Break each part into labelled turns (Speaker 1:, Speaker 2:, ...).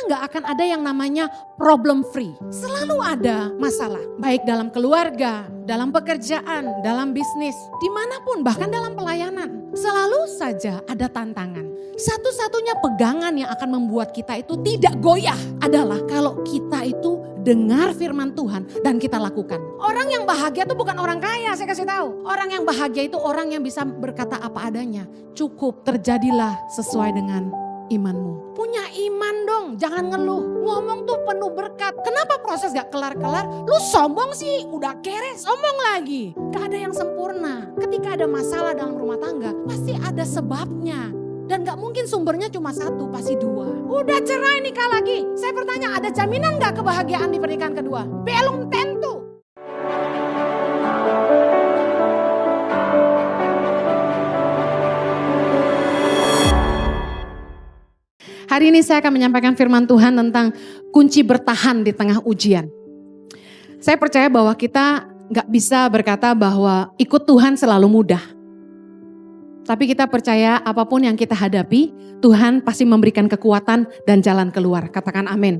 Speaker 1: nggak akan ada yang namanya problem free. Selalu ada masalah, baik dalam keluarga, dalam pekerjaan, dalam bisnis, dimanapun, bahkan dalam pelayanan. Selalu saja ada tantangan. Satu-satunya pegangan yang akan membuat kita itu tidak goyah adalah kalau kita itu dengar firman Tuhan dan kita lakukan. Orang yang bahagia itu bukan orang kaya, saya kasih tahu. Orang yang bahagia itu orang yang bisa berkata apa adanya. Cukup terjadilah sesuai dengan imanmu. Punya iman dong, jangan ngeluh. Ngomong tuh penuh berkat. Kenapa proses gak kelar-kelar? Lu sombong sih, udah kere, sombong lagi. Gak ada yang sempurna. Ketika ada masalah dalam rumah tangga, pasti ada sebabnya. Dan gak mungkin sumbernya cuma satu, pasti dua. Udah cerai nikah lagi. Saya bertanya, ada jaminan gak kebahagiaan di pernikahan kedua? Belum tentu. Hari ini saya akan menyampaikan firman Tuhan tentang kunci bertahan di tengah ujian. Saya percaya bahwa kita gak bisa berkata bahwa ikut Tuhan selalu mudah. Tapi kita percaya apapun yang kita hadapi, Tuhan pasti memberikan kekuatan dan jalan keluar. Katakan amin.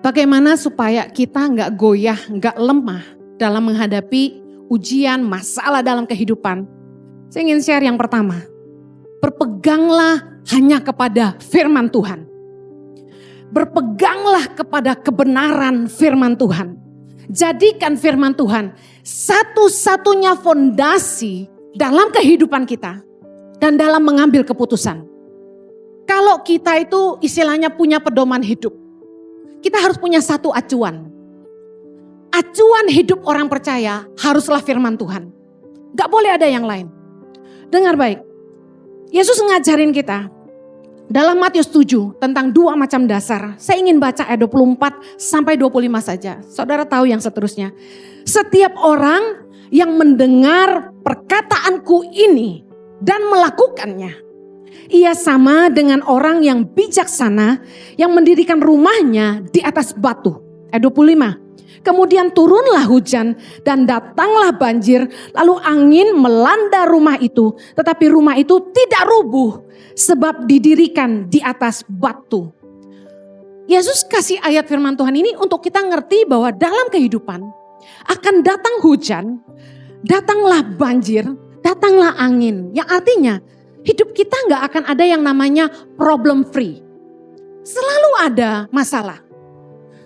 Speaker 1: Bagaimana supaya kita gak goyah, gak lemah dalam menghadapi ujian, masalah dalam kehidupan? Saya ingin share yang pertama. Berpeganglah hanya kepada firman Tuhan. Berpeganglah kepada kebenaran firman Tuhan. Jadikan firman Tuhan satu-satunya fondasi dalam kehidupan kita dan dalam mengambil keputusan. Kalau kita itu istilahnya punya pedoman hidup, kita harus punya satu acuan. Acuan hidup orang percaya haruslah firman Tuhan. Gak boleh ada yang lain. Dengar baik, Yesus ngajarin kita dalam Matius 7 tentang dua macam dasar. Saya ingin baca ayat 24 sampai 25 saja. Saudara tahu yang seterusnya. Setiap orang yang mendengar perkataanku ini dan melakukannya, ia sama dengan orang yang bijaksana yang mendirikan rumahnya di atas batu. Ayat 25. Kemudian turunlah hujan dan datanglah banjir, lalu angin melanda rumah itu, tetapi rumah itu tidak rubuh sebab didirikan di atas batu. Yesus kasih ayat firman Tuhan ini untuk kita ngerti bahwa dalam kehidupan akan datang hujan, datanglah banjir, datanglah angin. Yang artinya hidup kita gak akan ada yang namanya problem free. Selalu ada masalah.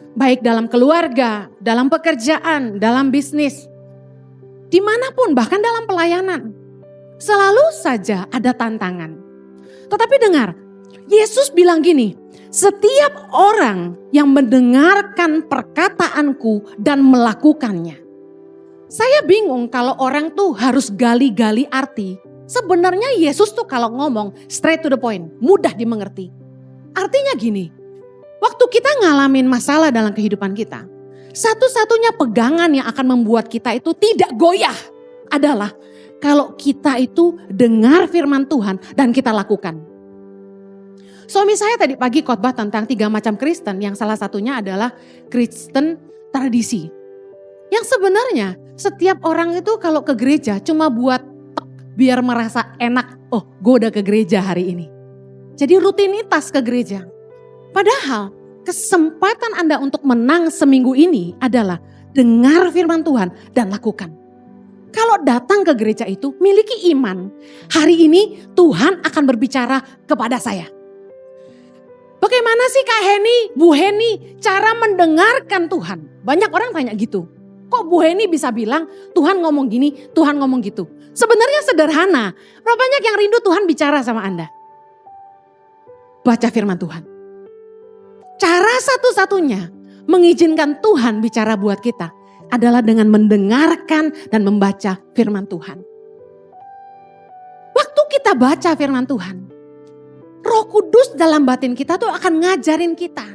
Speaker 1: Baik dalam keluarga, dalam pekerjaan, dalam bisnis. Dimanapun, bahkan dalam pelayanan. Selalu saja ada tantangan. Tetapi dengar, Yesus bilang gini, setiap orang yang mendengarkan perkataanku dan melakukannya. Saya bingung kalau orang tuh harus gali-gali arti. Sebenarnya Yesus tuh kalau ngomong straight to the point, mudah dimengerti. Artinya gini, waktu kita ngalamin masalah dalam kehidupan kita, satu-satunya pegangan yang akan membuat kita itu tidak goyah adalah kalau kita itu dengar firman Tuhan dan kita lakukan. Suami saya tadi pagi khotbah tentang 3 macam Kristen, yang salah satunya adalah Kristen tradisi. Yang sebenarnya setiap orang itu kalau ke gereja cuma buat biar merasa enak, oh gue udah ke gereja hari ini. Jadi rutinitas ke gereja. Padahal kesempatan Anda untuk menang seminggu ini adalah dengar firman Tuhan dan lakukan. Kalau datang ke gereja itu miliki iman, hari ini Tuhan akan berbicara kepada saya. Bagaimana sih Kak Heni, Bu Heni cara mendengarkan Tuhan? Banyak orang tanya gitu. Kok Bu Heni bisa bilang Tuhan ngomong gini, Tuhan ngomong gitu? Sebenarnya sederhana. Berapa banyak yang rindu Tuhan bicara sama Anda? Baca firman Tuhan. Cara satu-satunya mengizinkan Tuhan bicara buat kita adalah dengan mendengarkan dan membaca firman Tuhan. Waktu kita baca firman Tuhan, Roh Kudus dalam batin kita tuh akan ngajarin kita.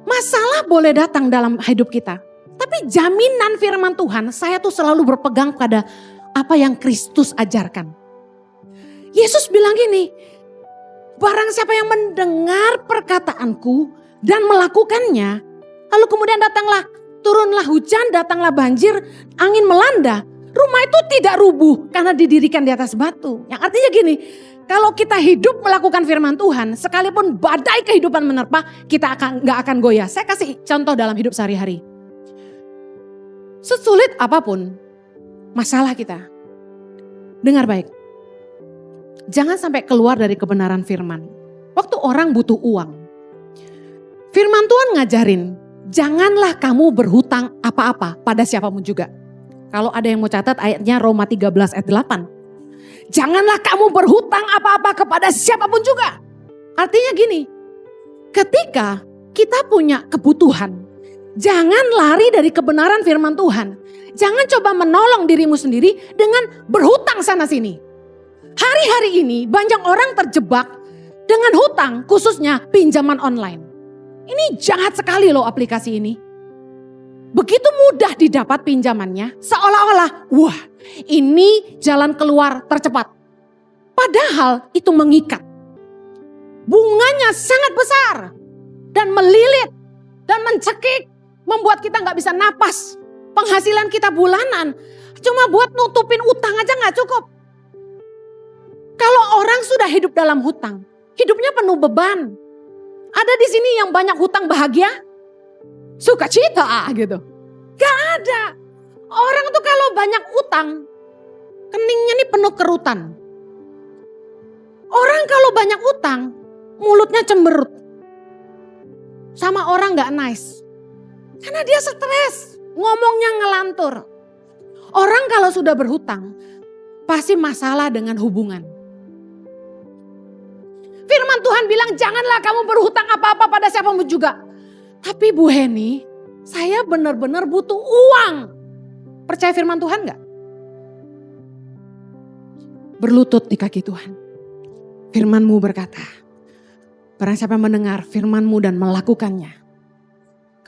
Speaker 1: Masalah boleh datang dalam hidup kita. Tapi jaminan firman Tuhan, saya tuh selalu berpegang pada apa yang Kristus ajarkan. Yesus bilang gini, barang siapa yang mendengar perkataanku dan melakukannya, lalu kemudian turunlah hujan, datanglah banjir, angin melanda, rumah itu tidak rubuh karena didirikan di atas batu. Yang artinya gini, Kalau kita hidup melakukan firman Tuhan, sekalipun badai kehidupan menerpa, kita nggak akan goyah. Saya kasih contoh dalam hidup sehari-hari. Sesulit apapun masalah kita, dengar baik. Jangan sampai keluar dari kebenaran firman. Waktu orang butuh uang, firman Tuhan ngajarin, janganlah kamu berhutang apa-apa pada siapapun juga. Kalau ada yang mau catat ayatnya Roma 13 ayat 8. Janganlah kamu berhutang apa-apa kepada siapapun juga. Artinya gini, ketika kita punya kebutuhan, jangan lari dari kebenaran firman Tuhan. Jangan coba menolong dirimu sendiri dengan berhutang sana sini. Hari-hari ini banyak orang terjebak dengan hutang, khususnya pinjaman online. Ini jahat sekali loh aplikasi ini. Begitu mudah didapat pinjamannya, seolah-olah wah ini jalan keluar tercepat. Padahal itu mengikat. Bunganya sangat besar dan melilit dan mencekik, membuat kita gak bisa napas. Penghasilan kita bulanan cuma buat nutupin utang aja gak cukup. Kalau orang sudah hidup dalam hutang, hidupnya penuh beban. Ada di sini yang banyak hutang bahagia? Sukacita gitu. Gak ada. Orang tuh kalau banyak utang, keningnya nih penuh kerutan. Orang kalau banyak utang, mulutnya cemberut. Sama orang gak nice. Karena dia stres, ngomongnya ngelantur. Orang kalau sudah berhutang, pasti masalah dengan hubungan. Firman Tuhan bilang janganlah kamu berhutang apa-apa pada siapapun juga. Tapi Bu Heni, saya benar-benar butuh uang. Percaya firman Tuhan gak? Berlutut di kaki Tuhan. Firman-Mu berkata, barang siapa mendengar firman-Mu dan melakukannya.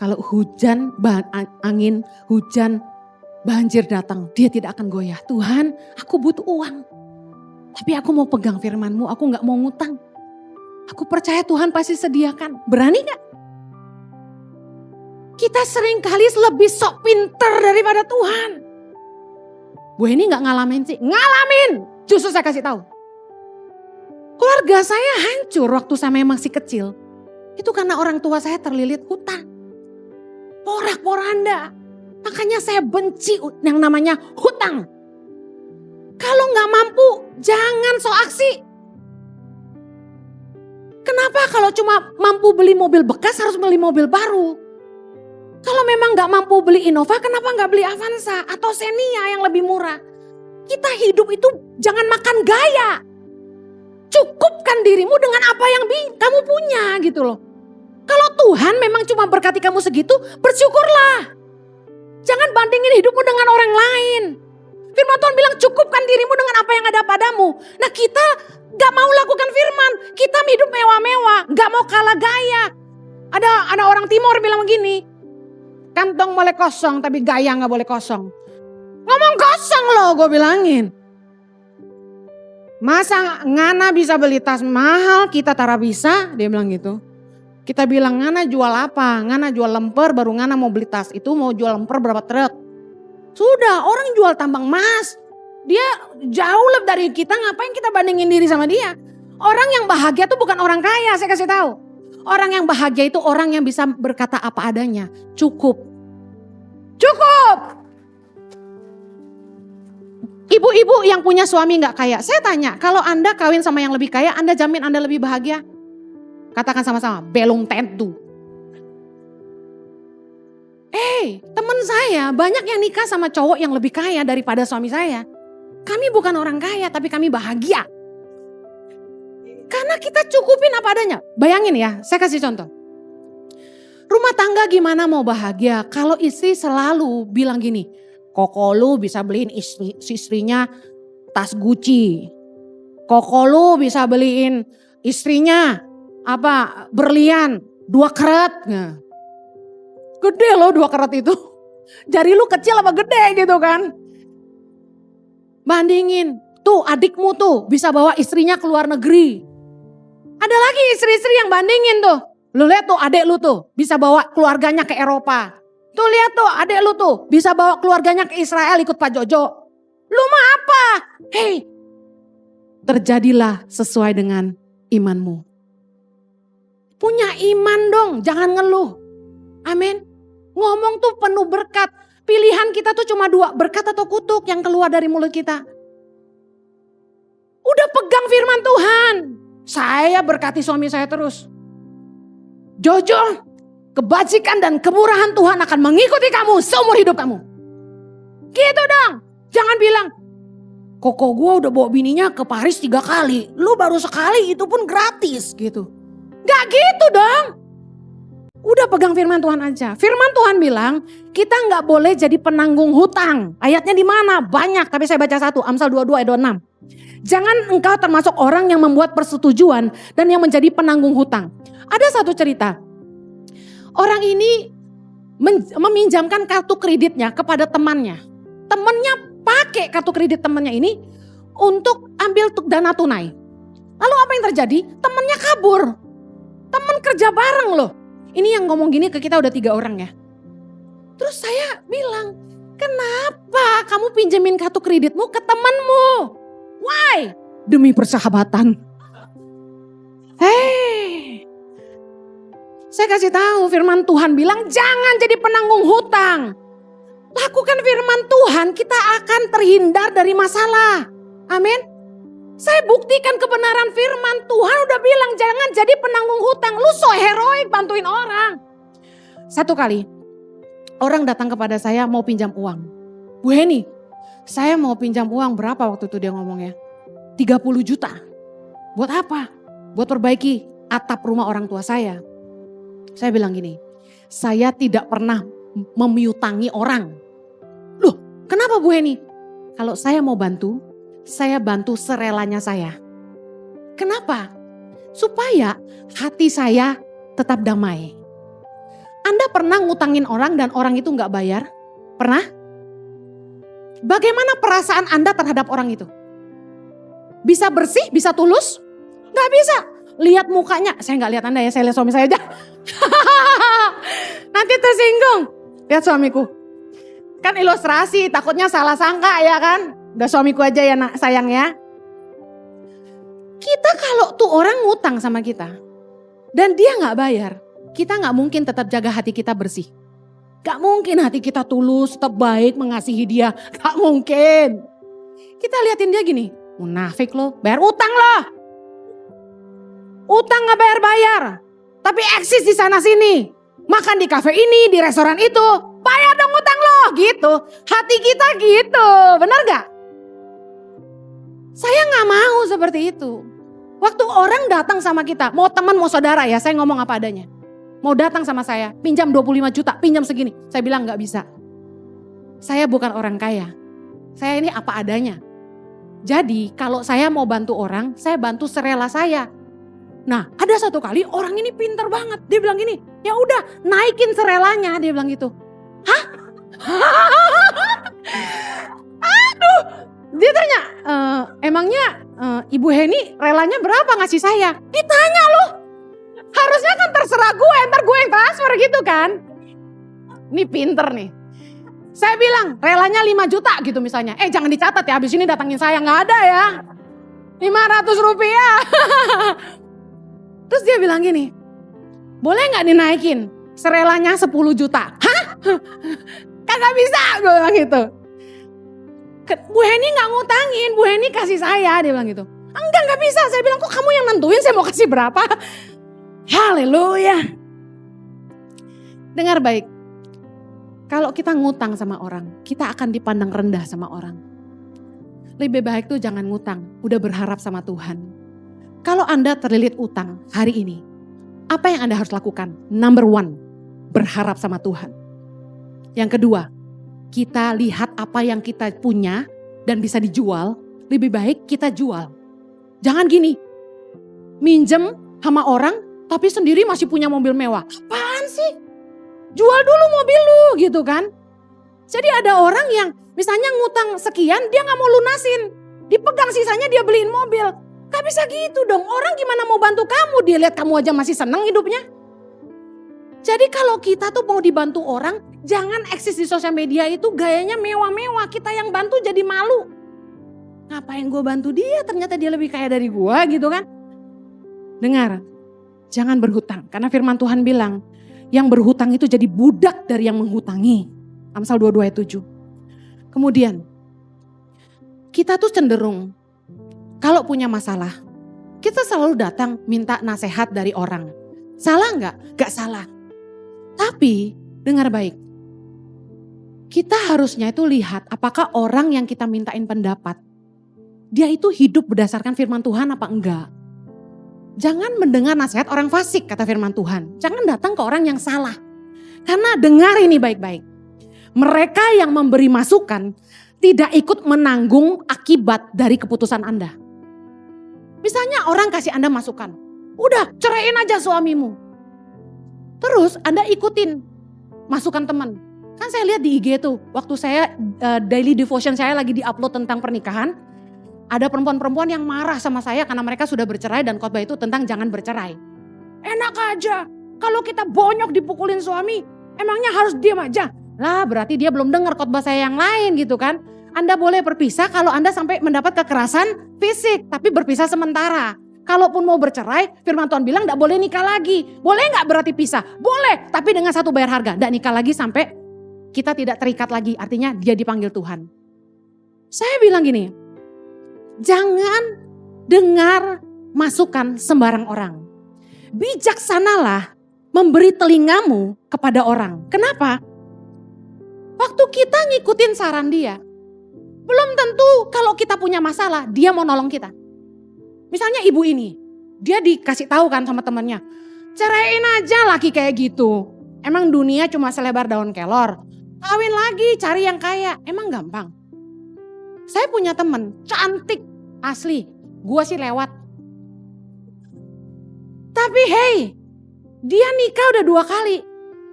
Speaker 1: Kalau hujan, angin, hujan, banjir datang, dia tidak akan goyah. Tuhan, aku butuh uang. Tapi aku mau pegang firman-Mu, aku gak mau ngutang. Aku percaya Tuhan pasti sediakan. Berani gak? Kita seringkali lebih sok pinter daripada Tuhan. Bu ini gak ngalamin sih? Ngalamin. Justru saya kasih tahu. Keluarga saya hancur waktu saya masih kecil. Itu karena orang tua saya terlilit hutang. Porak-poranda. Makanya saya benci yang namanya hutang. Kalau gak mampu, jangan sok aksi. Kenapa kalau cuma mampu beli mobil bekas harus beli mobil baru? Kalau memang gak mampu beli Innova, kenapa gak beli Avanza atau Xenia yang lebih murah? Kita hidup itu jangan makan gaya. Cukupkan dirimu dengan apa yang kamu punya gitu loh. Kalau Tuhan memang cuma berkati kamu segitu, bersyukurlah. Jangan bandingin hidupmu dengan orang lain. Firman Tuhan bilang cukupkan dirimu dengan apa yang ada padamu. Nah kita gak mau lakukan firman. Kita hidup mewah-mewah. Gak mau kalah gaya. Ada orang timur bilang begini. Kantong boleh kosong tapi gaya gak boleh kosong. Ngomong kosong loh gue bilangin. Masa Ngana bisa beli tas mahal kita tara bisa? Dia bilang gitu. Kita bilang Ngana jual apa? Ngana jual lemper baru Ngana mau beli tas. Itu mau jual lemper berapa truk? Sudah orang jual tambang emas. Dia jauh lebih dari kita, ngapain kita bandingin diri sama dia. Orang yang bahagia itu bukan orang kaya, saya kasih tahu. Orang yang bahagia itu orang yang bisa berkata apa adanya. Cukup. Cukup. Ibu-ibu yang punya suami gak kaya. Saya tanya, kalau Anda kawin sama yang lebih kaya, Anda jamin Anda lebih bahagia? Katakan sama-sama, belum tentu. Teman saya banyak yang nikah sama cowok yang lebih kaya daripada suami saya. Kami bukan orang kaya tapi kami bahagia. Karena kita cukupin apa adanya. Bayangin ya, saya kasih contoh. Rumah tangga gimana mau bahagia kalau istri selalu bilang gini, Koko lu bisa beliin istrinya tas Gucci. Koko lu bisa beliin istrinya berlian 2 karat. Nah. Gede loh 2 karat itu. Jari lu kecil apa gede gitu kan. Bandingin. Tuh adikmu tuh bisa bawa istrinya ke luar negeri. Ada lagi istri-istri yang bandingin tuh. Lu lihat tuh adik lu tuh bisa bawa keluarganya ke Eropa. Tuh lihat tuh adik lu tuh bisa bawa keluarganya ke Israel ikut Pak Jojo. Lu mah apa? Hei, terjadilah sesuai dengan imanmu. Punya iman dong, jangan ngeluh. Amin. Ngomong tuh penuh berkat. Pilihan kita tuh cuma dua, berkat atau kutuk yang keluar dari mulut kita. Udah pegang firman Tuhan. Saya berkati suami saya terus. Jojo, kebajikan dan kemurahan Tuhan akan mengikuti kamu seumur hidup kamu. Gitu dong. Jangan bilang, koko gue udah bawa bininya ke Paris 3 kali. Lu baru sekali, itu pun gratis gitu. Gak gitu dong. Udah pegang firman Tuhan aja. Firman Tuhan bilang kita gak boleh jadi penanggung hutang. Ayatnya di mana? Banyak, tapi saya baca satu. Amsal 22 ayat 26. Jangan engkau termasuk orang yang membuat persetujuan dan yang menjadi penanggung hutang. Ada satu cerita. Orang ini meminjamkan kartu kreditnya kepada temannya. Temannya pakai kartu kredit temannya ini untuk ambil dana tunai. Lalu apa yang terjadi? Temannya kabur. Teman kerja bareng loh. Ini yang ngomong gini ke kita udah 3 orang ya. Terus saya bilang, kenapa kamu pinjemin kartu kreditmu ke temanmu? Why? Demi persahabatan. Hei. Saya kasih tahu firman Tuhan bilang jangan jadi penanggung hutang. Lakukan firman Tuhan, kita akan terhindar dari masalah. Amin. Saya buktikan kebenaran firman Tuhan udah bilang jangan jadi penanggung hutang. Lu so heroik bantuin orang. Satu kali orang datang kepada saya mau pinjam uang. Bu Heni, saya mau pinjam uang berapa waktu itu dia ngomongnya? 30 juta. Buat apa? Buat perbaiki atap rumah orang tua saya. Saya bilang gini, saya tidak pernah memiutangi orang. Loh, kenapa Bu Heni? Kalau saya mau bantu, saya bantu serelanya saya. Kenapa? Supaya hati saya tetap damai. Anda pernah ngutangin orang dan orang itu gak bayar? Pernah? Bagaimana perasaan Anda terhadap orang itu? Bisa bersih, bisa tulus? Gak bisa. Lihat mukanya, saya gak lihat Anda ya, saya lihat suami saya aja. Nanti tersinggung. Lihat suamiku. Kan ilustrasi, takutnya salah sangka ya kan. Udah suamiku aja ya nak, sayang ya. Kita kalau tuh orang ngutang sama kita dan dia gak bayar, kita gak mungkin tetap jaga hati kita bersih. Gak mungkin hati kita tulus, tetap baik mengasihi dia. Gak mungkin. Kita liatin dia gini, munafik lo, bayar utang lo. Utang gak bayar-bayar, tapi eksis di sana sini. Makan di kafe ini, di restoran itu, bayar dong utang lo gitu. Hati kita gitu, benar gak? Saya gak mau seperti itu. Waktu orang datang sama kita, mau teman mau saudara ya, saya ngomong apa adanya. Mau datang sama saya, pinjam 25 juta, pinjam segini. Saya bilang gak bisa. Saya bukan orang kaya. Saya ini apa adanya. Jadi kalau saya mau bantu orang, saya bantu serela saya. Nah ada satu kali orang ini pinter banget. Dia bilang gini, ya udah naikin serelanya. Dia bilang gitu. Hah? Aduh. Dia tanya, emangnya Ibu Heni relanya berapa ngasih saya? Ditanya loh. Harusnya kan terserah gue, ntar gue yang transfer gitu kan. Ini pinter nih. Saya bilang relanya 5 juta gitu misalnya. Jangan dicatat ya, habis ini datangin saya. Gak ada ya. 500 rupiah. Terus dia bilang gini, boleh gak dinaikin serelanya 10 juta? Hah? Kagak bisa, gue bilang gitu. Bu Heni gak ngutangin, Bu Heni kasih saya, dia bilang gitu. Enggak, gak bisa. Saya bilang, kok kamu yang nentuin saya mau kasih berapa? Haleluya. Dengar baik. Kalau kita ngutang sama orang, kita akan dipandang rendah sama orang. Lebih baik tuh jangan ngutang, udah berharap sama Tuhan. Kalau Anda terlilit utang hari ini, apa yang Anda harus lakukan? Number 1, berharap sama Tuhan. Yang kedua, kita lihat apa yang kita punya dan bisa dijual, lebih baik kita jual. Jangan gini, minjem sama orang tapi sendiri masih punya mobil mewah. Apaan sih? Jual dulu mobil lu gitu kan. Jadi ada orang yang misalnya ngutang sekian dia gak mau lunasin. Dipegang sisanya dia beliin mobil. Gak bisa gitu dong, orang gimana mau bantu kamu? Dia lihat kamu aja masih seneng hidupnya. Jadi kalau kita tuh mau dibantu orang, jangan eksis di sosial media itu gayanya mewah-mewah. Kita yang bantu jadi malu. Ngapain gue bantu dia, ternyata dia lebih kaya dari gue gitu kan. Dengar, jangan berhutang. Karena firman Tuhan bilang, yang berhutang itu jadi budak dari yang menghutangi. Amsal 22 ayat 7. Kemudian, kita tuh cenderung, kalau punya masalah, kita selalu datang minta nasihat dari orang. Salah enggak? Enggak salah. Tapi, dengar baik. Kita harusnya itu lihat apakah orang yang kita mintain pendapat, dia itu hidup berdasarkan firman Tuhan apa enggak. Jangan mendengar nasihat orang fasik, kata firman Tuhan. Jangan datang ke orang yang salah. Karena dengar ini baik-baik. Mereka yang memberi masukan tidak ikut menanggung akibat dari keputusan Anda. Misalnya orang kasih Anda masukan. Udah ceraiin aja suamimu. Terus Anda ikutin masukan teman. Kan saya lihat di IG tuh, waktu saya daily devotion saya lagi di-upload tentang pernikahan. Ada perempuan-perempuan yang marah sama saya karena mereka sudah bercerai dan khotbah itu tentang jangan bercerai. Enak aja, kalau kita bonyok dipukulin suami, emangnya harus diam aja? Lah berarti dia belum dengar khotbah saya yang lain gitu kan. Anda boleh berpisah kalau Anda sampai mendapat kekerasan fisik, tapi berpisah sementara. Kalaupun mau bercerai, firman Tuhan bilang gak boleh nikah lagi. Boleh gak berarti pisah? Boleh, tapi dengan satu bayar harga. Gak nikah lagi sampai kita tidak terikat lagi, artinya dia dipanggil Tuhan. Saya bilang gini, jangan dengar masukan sembarang orang. Bijaksanalah memberi telingamu kepada orang. Kenapa? Waktu kita ngikutin saran dia, belum tentu kalau kita punya masalah, dia mau nolong kita. Misalnya ibu ini, dia dikasih tahu kan sama temannya, ceraiin aja laki kayak gitu. Emang dunia cuma selebar daun kelor. Kawin lagi, cari yang kaya. Emang gampang? Saya punya temen, cantik, asli. Gua sih lewat. Tapi hey, dia nikah udah 2 kali.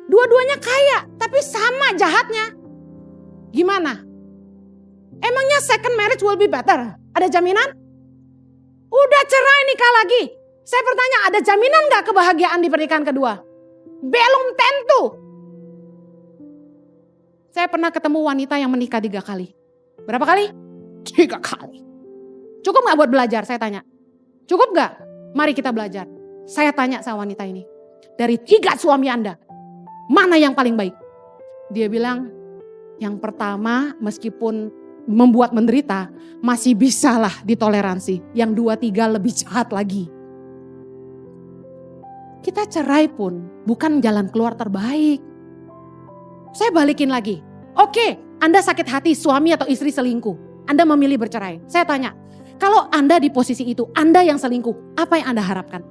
Speaker 1: Dua-duanya kaya, tapi sama jahatnya. Gimana? Emangnya second marriage will be better? Ada jaminan? Udah cerai nikah lagi. Saya bertanya, ada jaminan gak kebahagiaan di pernikahan kedua? Belum tentu. Saya pernah ketemu wanita yang menikah 3 kali. Berapa kali? 3 kali. Cukup gak buat belajar? Saya tanya. Cukup gak? Mari kita belajar. Saya tanya sama wanita ini. Dari 3 suami Anda, mana yang paling baik? Dia bilang, yang pertama meskipun membuat menderita, masih bisalah ditoleransi. Yang 2-3 lebih jahat lagi. Kita cerai pun bukan jalan keluar terbaik. Saya balikin lagi. Oke, Anda sakit hati suami atau istri selingkuh. Anda memilih bercerai. Saya tanya, kalau Anda di posisi itu, Anda yang selingkuh, apa yang Anda harapkan?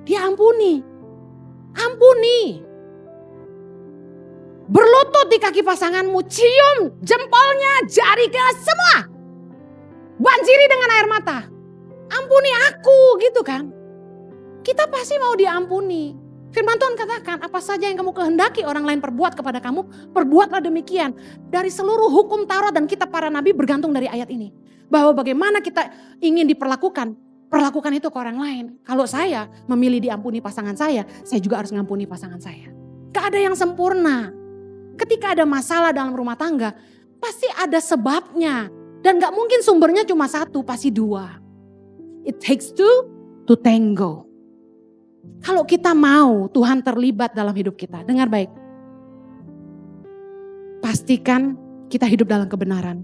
Speaker 1: Dia ampuni. Ampuni. Berlutut di kaki pasanganmu, cium jempolnya, jarinya, semua. Banjiri dengan air mata. Ampuni aku, gitu kan. Kita pasti mau diampuni. Firman Tuhan katakan, apa saja yang kamu kehendaki orang lain perbuat kepada kamu, perbuatlah demikian. Dari seluruh hukum Taurat dan kitab para nabi bergantung dari ayat ini. Bahwa bagaimana kita ingin diperlakukan, perlakukan itu ke orang lain. Kalau saya memilih diampuni pasangan saya juga harus ngampuni pasangan saya. Gak ada yang sempurna. Ketika ada masalah dalam rumah tangga, pasti ada sebabnya. Dan gak mungkin sumbernya cuma 1, pasti 2. It takes two to tango. Kalau kita mau Tuhan terlibat dalam hidup kita, dengar baik. Pastikan kita hidup dalam kebenaran.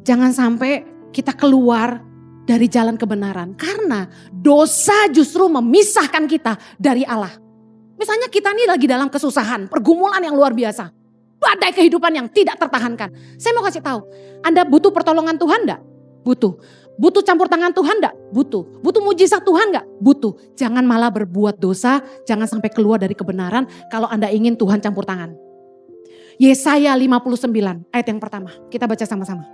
Speaker 1: Jangan sampai kita keluar dari jalan kebenaran. Karena dosa justru memisahkan kita dari Allah. Misalnya kita nih lagi dalam kesusahan, pergumulan yang luar biasa. Badai kehidupan yang tidak tertahankan. Saya mau kasih tahu, Anda butuh pertolongan Tuhan enggak? Butuh. Butuh campur tangan Tuhan enggak? Butuh. Butuh mujizat Tuhan enggak? Butuh. Jangan malah berbuat dosa, jangan sampai keluar dari kebenaran kalau Anda ingin Tuhan campur tangan. Yesaya 59 ayat yang pertama, kita baca sama-sama.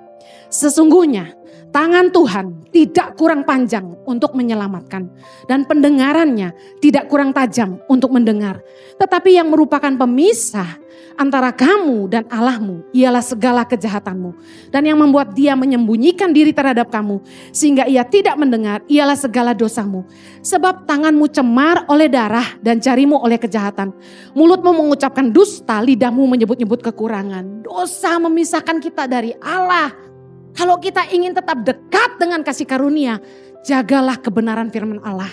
Speaker 1: Sesungguhnya tangan Tuhan tidak kurang panjang untuk menyelamatkan dan pendengarannya tidak kurang tajam untuk mendengar. Tetapi yang merupakan pemisah antara kamu dan Allahmu ialah segala kejahatanmu. Dan yang membuat dia menyembunyikan diri terhadap kamu sehingga ia tidak mendengar ialah segala dosamu. Sebab tanganmu cemar oleh darah dan jarimu oleh kejahatan. Mulutmu mengucapkan dusta, lidahmu menyebut-nyebut kekurangan. Dosa memisahkan kita dari Allah. Kalau kita ingin tetap dekat dengan kasih karunia, jagalah kebenaran firman Allah.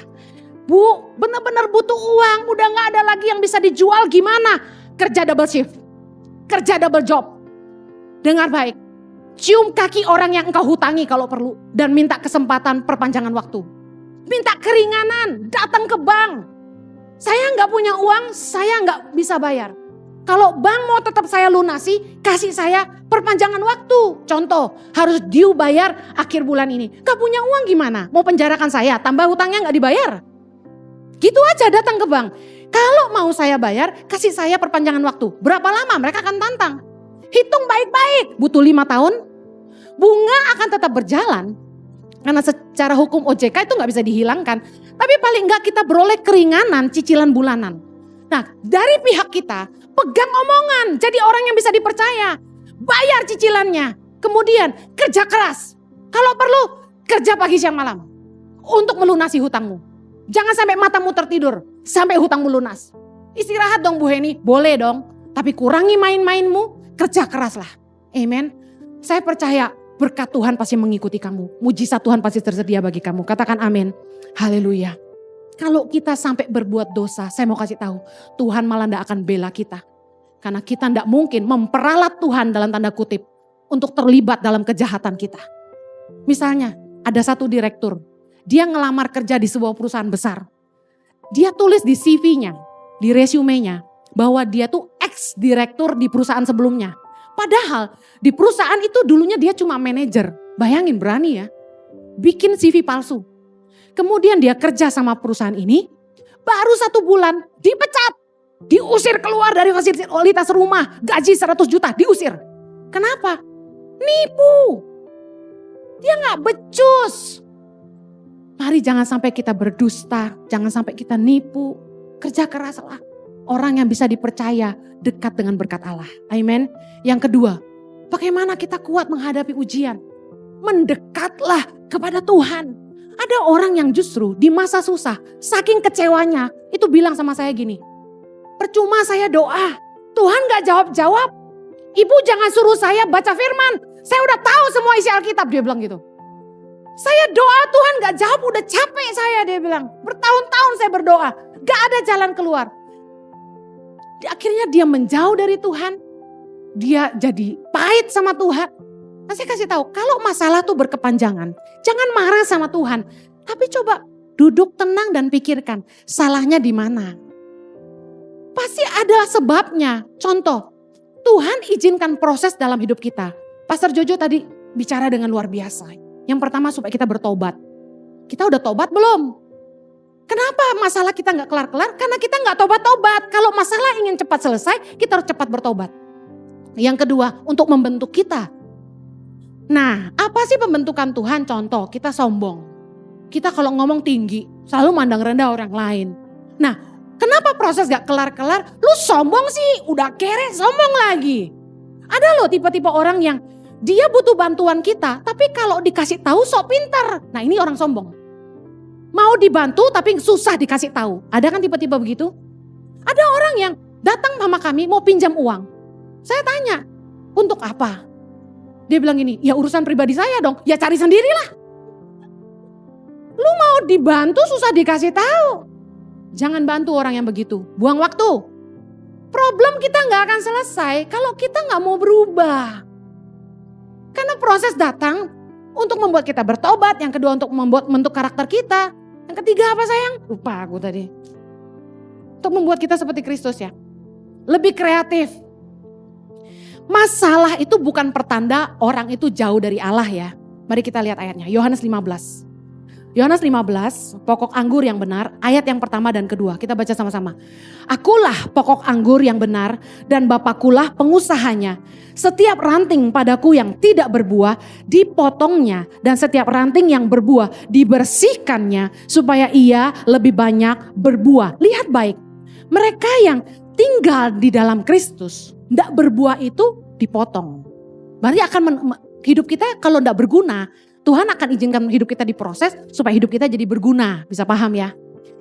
Speaker 1: Bu, benar-benar butuh uang, udah gak ada lagi yang bisa dijual, gimana? Kerja double shift, kerja double job. Dengar baik, cium kaki orang yang engkau hutangi kalau perlu. Dan minta kesempatan perpanjangan waktu. Minta keringanan, datang ke bank. Saya gak punya uang, saya gak bisa bayar. Kalau bank mau tetap saya lunasi, kasih saya perpanjangan waktu. Contoh, harus due bayar akhir bulan ini. Gak punya uang gimana? Mau penjarakan saya, tambah hutangnya gak dibayar. Gitu aja datang ke bank. Kalau mau saya bayar, kasih saya perpanjangan waktu. Berapa lama? Mereka akan tantang. Hitung baik-baik. Butuh 5 tahun. Bunga akan tetap berjalan. Karena secara hukum OJK itu gak bisa dihilangkan. Tapi paling gak kita beroleh keringanan cicilan bulanan. Nah, dari pihak kita, pegang omongan, jadi orang yang bisa dipercaya. Bayar cicilannya, kemudian kerja keras. Kalau perlu, kerja pagi siang malam. Untuk melunasi hutangmu. Jangan sampai matamu tertidur, sampai hutangmu lunas. Istirahat dong Bu Heni, boleh dong. Tapi kurangi main-mainmu, kerja keraslah. Amen. Saya percaya berkat Tuhan pasti mengikuti kamu. Mujizat Tuhan pasti tersedia bagi kamu. Katakan amin. Haleluya. Kalau kita sampai berbuat dosa, saya mau kasih tahu, Tuhan malah tidak akan bela kita. Karena kita tidak mungkin memperalat Tuhan dalam tanda kutip untuk terlibat dalam kejahatan kita. Misalnya ada satu direktur, dia ngelamar kerja di sebuah perusahaan besar. Dia tulis di CV-nya, di resumenya, bahwa dia tuh ex-direktur di perusahaan sebelumnya. Padahal di perusahaan itu dulunya dia cuma manajer. Bayangin berani ya, bikin CV palsu. Kemudian dia kerja sama perusahaan ini, baru 1 bulan dipecat. Diusir keluar dari fasilitas rumah, gaji 100 juta, diusir. Kenapa? Nipu. Dia gak becus. Mari jangan sampai kita berdusta, jangan sampai kita nipu. Kerja keraslah. Orang yang bisa dipercaya dekat dengan berkat Allah. Amin. Yang kedua, bagaimana kita kuat menghadapi ujian? Mendekatlah kepada Tuhan. Ada orang yang justru di masa susah, saking kecewanya, itu bilang sama saya gini, percuma saya doa, Tuhan gak jawab-jawab. Ibu jangan suruh saya baca firman, saya udah tahu semua isi Alkitab, dia bilang gitu. Saya doa Tuhan gak jawab, udah capek saya, dia bilang. Bertahun-tahun saya berdoa, gak ada jalan keluar. Akhirnya dia menjauh dari Tuhan, dia jadi pahit sama Tuhan. Nah, saya kasih tahu, kalau masalah tuh berkepanjangan, jangan marah sama Tuhan. Tapi coba duduk tenang dan pikirkan, salahnya di mana? Pasti ada sebabnya. Contoh, Tuhan izinkan proses dalam hidup kita. Pastor Jojo tadi bicara dengan luar biasa. Yang pertama supaya kita bertobat. Kita udah tobat belum? Kenapa masalah kita gak kelar-kelar? Karena kita gak tobat-tobat. Kalau masalah ingin cepat selesai, kita harus cepat bertobat. Yang kedua, untuk membentuk kita. Nah, apa sih pembentukan Tuhan? Contoh, kita sombong. Kita kalau ngomong tinggi, selalu mandang rendah orang lain. Nah, kenapa proses gak kelar-kelar? Lu sombong sih, udah kere sombong lagi. Ada loh tipe-tipe orang yang dia butuh bantuan kita, tapi kalau dikasih tahu sok pintar. Nah, ini orang sombong. Mau dibantu tapi susah dikasih tahu. Ada kan tipe-tipe begitu? Ada orang yang datang sama kami mau pinjam uang. Saya tanya, untuk apa? Dia bilang gini, ya urusan pribadi saya dong, ya cari sendirilah. Lu mau dibantu susah dikasih tahu. Jangan bantu orang yang begitu, buang waktu. Problem kita gak akan selesai kalau kita gak mau berubah. Karena proses datang untuk membuat kita bertobat, yang kedua untuk membentuk karakter kita. Yang ketiga apa sayang? Lupa aku tadi. Untuk membuat kita seperti Kristus ya. Lebih kreatif. Masalah itu bukan pertanda orang itu jauh dari Allah ya. Mari kita lihat ayatnya. Yohanes 15. Yohanes 15, pokok anggur yang benar, ayat yang pertama dan kedua. Kita baca sama-sama. Akulah pokok anggur yang benar dan Bapakulah pengusahanya. Setiap ranting padaku yang tidak berbuah dipotongnya dan setiap ranting yang berbuah dibersihkannya supaya ia lebih banyak berbuah. Lihat baik, mereka yang tinggal di dalam Kristus, tidak berbuah itu dipotong. Berarti hidup kita kalau tidak berguna, Tuhan akan izinkan hidup kita diproses supaya hidup kita jadi berguna. Bisa paham ya?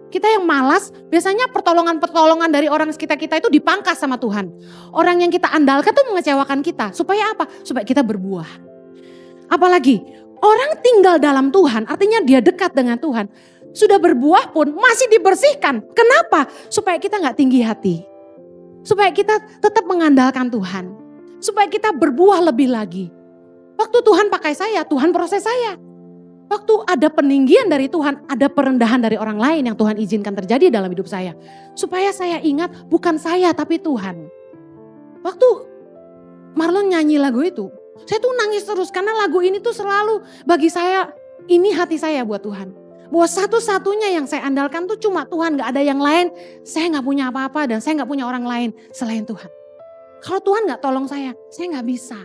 Speaker 1: Kita yang malas, biasanya pertolongan-pertolongan dari orang sekitar kita itu dipangkas sama Tuhan. Orang yang kita andalkan tuh mengecewakan kita. Supaya apa? Supaya kita berbuah. Apalagi orang tinggal dalam Tuhan, artinya dia dekat dengan Tuhan. Sudah berbuah pun masih dibersihkan. Kenapa? Supaya kita gak tinggi hati. Supaya kita tetap mengandalkan Tuhan. Supaya kita berbuah lebih lagi. Waktu Tuhan pakai saya, Tuhan proses saya. Waktu ada peninggian dari Tuhan, ada perendahan dari orang lain yang Tuhan izinkan terjadi dalam hidup saya. Supaya saya ingat bukan saya tapi Tuhan. Waktu Marlon nyanyi lagu itu, saya tuh nangis terus karena lagu ini tuh selalu bagi saya, ini hati saya buat Tuhan. Bahwa satu-satunya yang saya andalkan tuh cuma Tuhan, gak ada yang lain. Saya gak punya apa-apa dan saya gak punya orang lain selain Tuhan. Kalau Tuhan gak tolong saya gak bisa.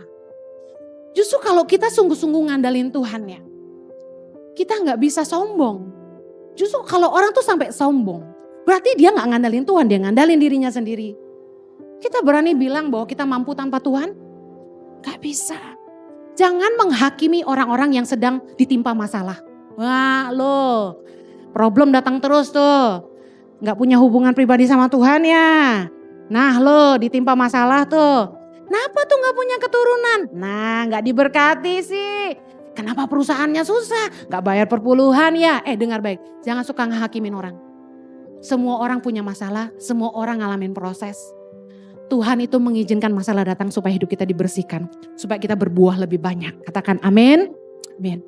Speaker 1: Justru kalau kita sungguh-sungguh ngandalin Tuhan ya, kita gak bisa sombong. Justru kalau orang tuh sampai sombong, berarti dia gak ngandalin Tuhan, dia ngandalin dirinya sendiri. Kita berani bilang bahwa kita mampu tanpa Tuhan? Gak bisa. Jangan menghakimi orang-orang yang sedang ditimpa masalah. Wah lo, problem datang terus tuh. Gak punya hubungan pribadi sama Tuhan ya. Nah lo ditimpa masalah tuh. Kenapa tuh gak punya keturunan? Nah gak diberkati sih. Kenapa perusahaannya susah? Gak bayar perpuluhan ya. Dengar baik, jangan suka ngehakimin orang. Semua orang punya masalah, semua orang ngalamin proses. Tuhan itu mengizinkan masalah datang supaya hidup kita dibersihkan. Supaya kita berbuah lebih banyak. Katakan amin. Amin.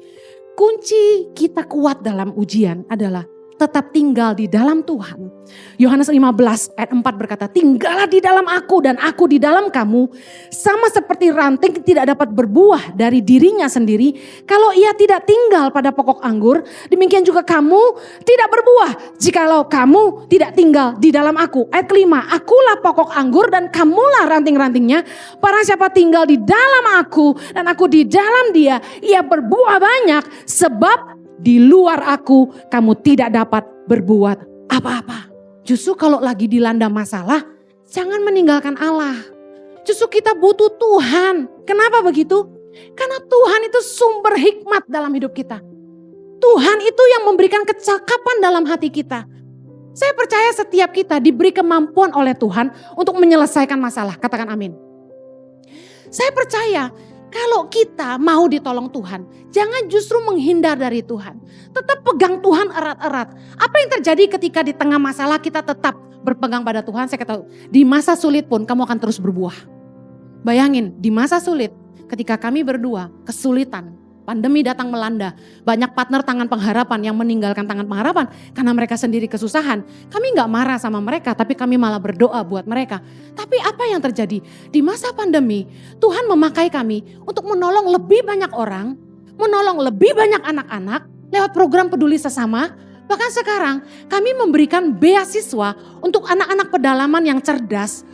Speaker 1: Kunci kita kuat dalam ujian adalah tetap tinggal di dalam Tuhan. Yohanes 15 ayat 4 berkata, tinggallah di dalam aku dan aku di dalam kamu. Sama seperti ranting tidak dapat berbuah dari dirinya sendiri. Kalau ia tidak tinggal pada pokok anggur, demikian juga kamu tidak berbuah jikalau kamu tidak tinggal di dalam aku. Ayat kelima, akulah pokok anggur dan kamulah ranting-rantingnya. Barang siapa tinggal di dalam aku dan aku di dalam dia, ia berbuah banyak sebab di luar aku kamu tidak dapat berbuat apa-apa. Justru kalau lagi dilanda masalah, jangan meninggalkan Allah. Justru kita butuh Tuhan. Kenapa begitu? Karena Tuhan itu sumber hikmat dalam hidup kita. Tuhan itu yang memberikan kecakapan dalam hati kita. Saya percaya setiap kita diberi kemampuan oleh Tuhan untuk menyelesaikan masalah. Katakan amin. Saya percaya kalau kita mau ditolong Tuhan, jangan justru menghindar dari Tuhan. Tetap pegang Tuhan erat-erat. Apa yang terjadi ketika di tengah masalah kita tetap berpegang pada Tuhan? Saya katakan, di masa sulit pun kamu akan terus berbuah. Bayangin, di masa sulit ketika kami berdua kesulitan, pandemi datang melanda, banyak partner tangan pengharapan yang meninggalkan tangan pengharapan karena mereka sendiri kesusahan. Kami gak marah sama mereka, tapi kami malah berdoa buat mereka. Tapi apa yang terjadi? Di masa pandemi, Tuhan memakai kami untuk menolong lebih banyak orang, menolong lebih banyak anak-anak lewat program peduli sesama. Bahkan sekarang kami memberikan beasiswa untuk anak-anak pedalaman yang cerdas,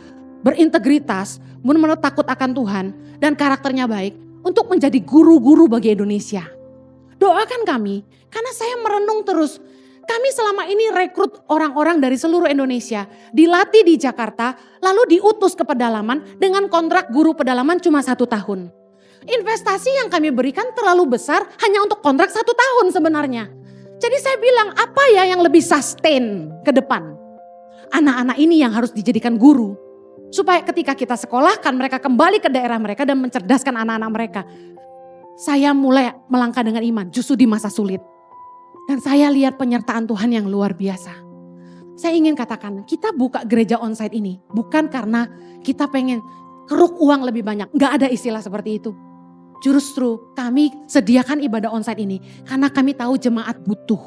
Speaker 1: berintegritas, benar-benar takut akan Tuhan dan karakternya baik untuk menjadi guru-guru bagi Indonesia. Doakan kami, karena saya merenung terus. Kami selama ini rekrut orang-orang dari seluruh Indonesia, dilatih di Jakarta, lalu diutus ke pedalaman dengan kontrak guru pedalaman cuma 1 tahun. Investasi yang kami berikan terlalu besar hanya untuk kontrak 1 tahun sebenarnya. Jadi saya bilang, apa ya yang lebih sustain ke depan? Anak-anak ini yang harus dijadikan guru. Supaya ketika kita sekolahkan mereka kembali ke daerah mereka dan mencerdaskan anak-anak mereka. Saya mulai melangkah dengan iman justru di masa sulit. Dan saya lihat penyertaan Tuhan yang luar biasa. Saya ingin katakan kita buka gereja onsite ini bukan karena kita pengen keruk uang lebih banyak. Gak ada istilah seperti itu. Justru kami sediakan ibadah onsite ini karena kami tahu jemaat butuh.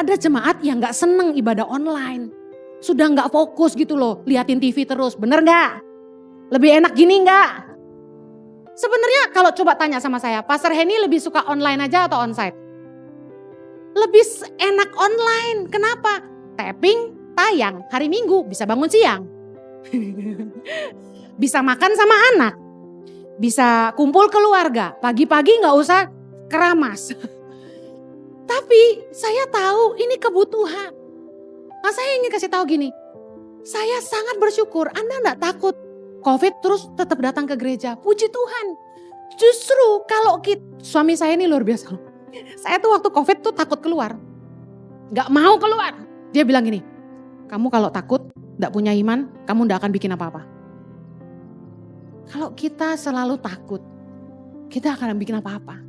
Speaker 1: Ada jemaat yang gak seneng ibadah online. Sudah gak fokus gitu loh, liatin TV terus, bener gak? Lebih enak gini gak? Sebenarnya kalau coba tanya sama saya, Pastor Henny lebih suka online aja atau onsite? Lebih enak online, kenapa? Tapping, tayang, hari Minggu bisa bangun siang. Bisa makan sama anak, bisa kumpul keluarga, pagi-pagi gak usah keramas. Tapi saya tahu ini kebutuhan. Nah, saya ingin kasih tahu gini, saya sangat bersyukur Anda enggak takut COVID terus tetap datang ke gereja. Puji Tuhan. Justru kalau suami saya ini luar biasa. Saya tuh waktu COVID tuh takut keluar. Gak mau keluar. Dia bilang gini, kamu kalau takut enggak punya iman, kamu enggak akan bikin apa-apa. Kalau kita selalu takut, kita akan bikin apa-apa.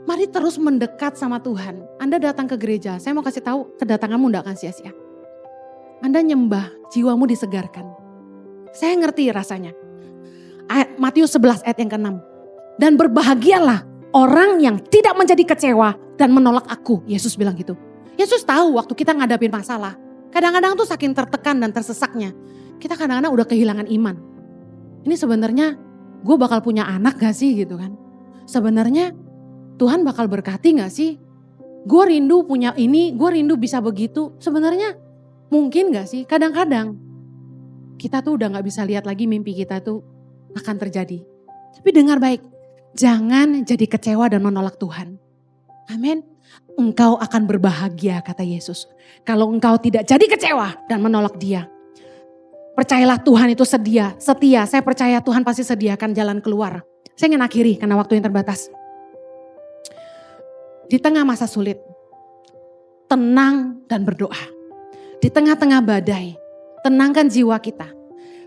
Speaker 1: Mari terus mendekat sama Tuhan. Anda datang ke gereja, saya mau kasih tahu kedatanganmu tidak akan sia-sia. Anda nyembah, jiwamu disegarkan. Saya ngerti rasanya. Matius 11 ayat yang ke-6. Dan berbahagialah orang yang tidak menjadi kecewa dan menolak aku. Yesus bilang gitu. Yesus tahu waktu kita ngadapin masalah. Kadang-kadang tuh saking tertekan dan tersesaknya. Kita kadang-kadang udah kehilangan iman. Ini sebenarnya gue bakal punya anak gak sih gitu kan. Sebenarnya Tuhan bakal berkati gak sih? Gue rindu punya ini, gue rindu bisa begitu. Sebenarnya mungkin gak sih? Kadang-kadang kita tuh udah gak bisa lihat lagi mimpi kita tuh akan terjadi. Tapi dengar baik, jangan jadi kecewa dan menolak Tuhan. Amin. Engkau akan berbahagia kata Yesus. Kalau engkau tidak jadi kecewa dan menolak Dia. Percayalah Tuhan itu setia. Saya percaya Tuhan pasti sediakan jalan keluar. Saya ingin akhiri karena waktu yang terbatas. Di tengah masa sulit, tenang dan berdoa. Di tengah-tengah badai, tenangkan jiwa kita.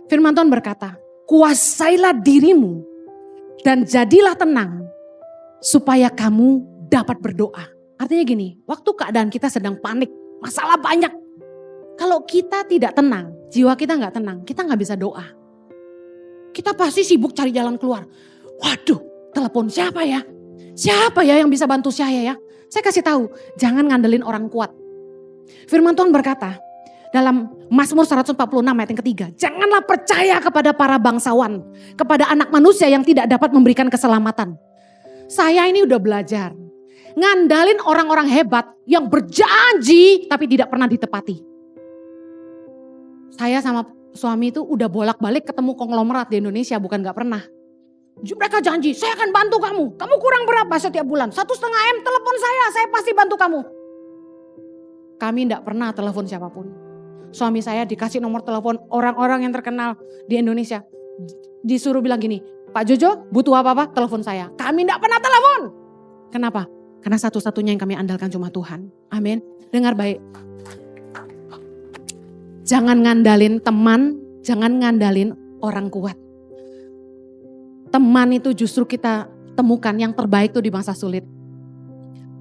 Speaker 1: Firman Tuhan berkata, kuasailah dirimu dan jadilah tenang supaya kamu dapat berdoa. Artinya gini, waktu keadaan kita sedang panik, masalah banyak. Kalau kita tidak tenang, jiwa kita gak tenang, kita gak bisa doa. Kita pasti sibuk cari jalan keluar. Waduh, telepon siapa ya? Siapa ya yang bisa bantu saya ya? Saya kasih tahu, jangan ngandelin orang kuat. Firman Tuhan berkata dalam Mazmur 146 ayat yang ketiga, janganlah percaya kepada para bangsawan, kepada anak manusia yang tidak dapat memberikan keselamatan. Saya ini udah belajar, ngandalin orang-orang hebat yang berjanji tapi tidak pernah ditepati. Saya sama suami itu udah bolak-balik ketemu konglomerat di Indonesia, bukan gak pernah. Mereka janji, saya akan bantu kamu. Kamu kurang berapa setiap bulan? 1,5 M telepon saya pasti bantu kamu. Kami tidak pernah telepon siapapun. Suami saya dikasih nomor telepon orang-orang yang terkenal di Indonesia. Disuruh bilang gini, Pak Jojo butuh apa-apa telepon saya. Kami tidak pernah telepon. Kenapa? Karena satu-satunya yang kami andalkan cuma Tuhan. Amin. Dengar baik. Jangan ngandalin teman, jangan ngandalin orang kuat. Teman itu justru kita temukan yang terbaik tuh di masa sulit.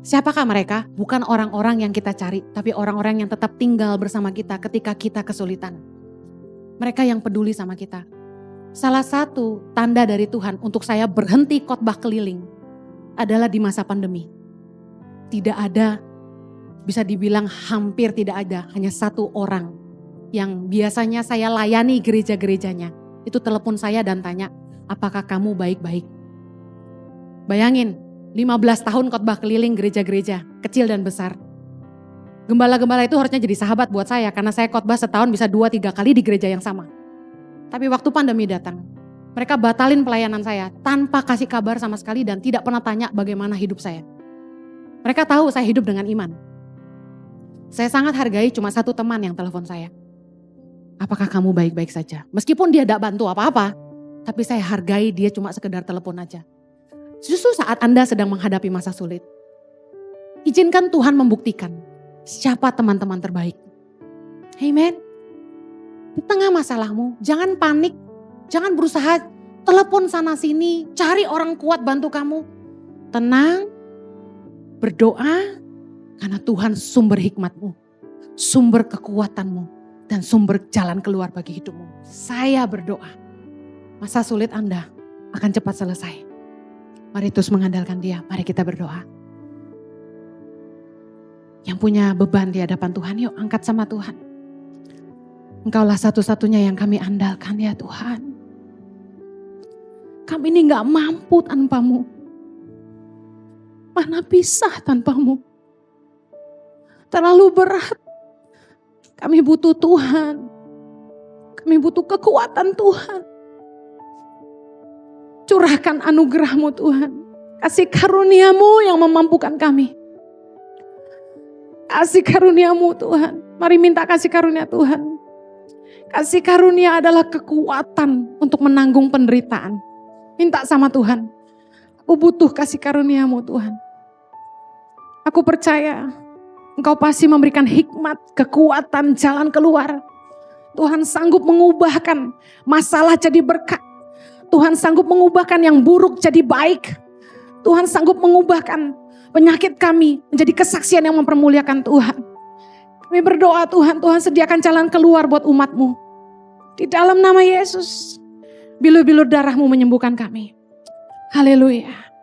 Speaker 1: Siapakah mereka? Bukan orang-orang yang kita cari, tapi orang-orang yang tetap tinggal bersama kita ketika kita kesulitan. Mereka yang peduli sama kita. Salah satu tanda dari Tuhan untuk saya berhenti khotbah keliling adalah di masa pandemi. Tidak ada, bisa dibilang hampir tidak ada, hanya satu orang yang biasanya saya layani gereja-gerejanya. Itu telepon saya dan tanya, apakah kamu baik-baik? Bayangin, 15 tahun khotbah keliling gereja-gereja, kecil dan besar. Gembala-gembala itu harusnya jadi sahabat buat saya, karena saya khotbah setahun bisa 2-3 kali di gereja yang sama. Tapi waktu pandemi datang, mereka batalin pelayanan saya tanpa kasih kabar sama sekali dan tidak pernah tanya bagaimana hidup saya. Mereka tahu saya hidup dengan iman. Saya sangat hargai cuma satu teman yang telepon saya. Apakah kamu baik-baik saja? Meskipun dia tidak bantu apa-apa, tapi saya hargai dia cuma sekedar telepon aja. Justru saat Anda sedang menghadapi masa sulit, izinkan Tuhan membuktikan siapa teman-teman terbaik. Amen. Di tengah masalahmu, jangan panik, jangan berusaha telepon sana sini, cari orang kuat bantu kamu. Tenang, berdoa, karena Tuhan sumber hikmatmu, sumber kekuatanmu, dan sumber jalan keluar bagi hidupmu. Saya berdoa. Masa sulit Anda akan cepat selesai. Mari terus mengandalkan Dia. Mari kita berdoa. Yang punya beban di hadapan Tuhan, yuk angkat sama Tuhan. Engkaulah satu-satunya yang kami andalkan ya Tuhan. Kami ini gak mampu tanpamu. Mana bisa tanpamu. Terlalu berat. Kami butuh Tuhan. Kami butuh kekuatan Tuhan. Curahkan anugerah-Mu Tuhan. Kasih karunia-Mu yang memampukan kami. Kasih karunia-Mu Tuhan. Mari minta kasih karunia Tuhan. Kasih karunia adalah kekuatan untuk menanggung penderitaan. Minta sama Tuhan. Aku butuh kasih karunia-Mu Tuhan. Aku percaya Engkau pasti memberikan hikmat, kekuatan, jalan keluar. Tuhan sanggup mengubahkan masalah jadi berkat. Tuhan sanggup mengubahkan yang buruk jadi baik. Tuhan sanggup mengubahkan penyakit kami menjadi kesaksian yang mempermuliakan Tuhan. Kami berdoa Tuhan, Tuhan sediakan jalan keluar buat umat-Mu. Di dalam nama Yesus, bilur-bilur darah-Mu menyembuhkan kami. Haleluya.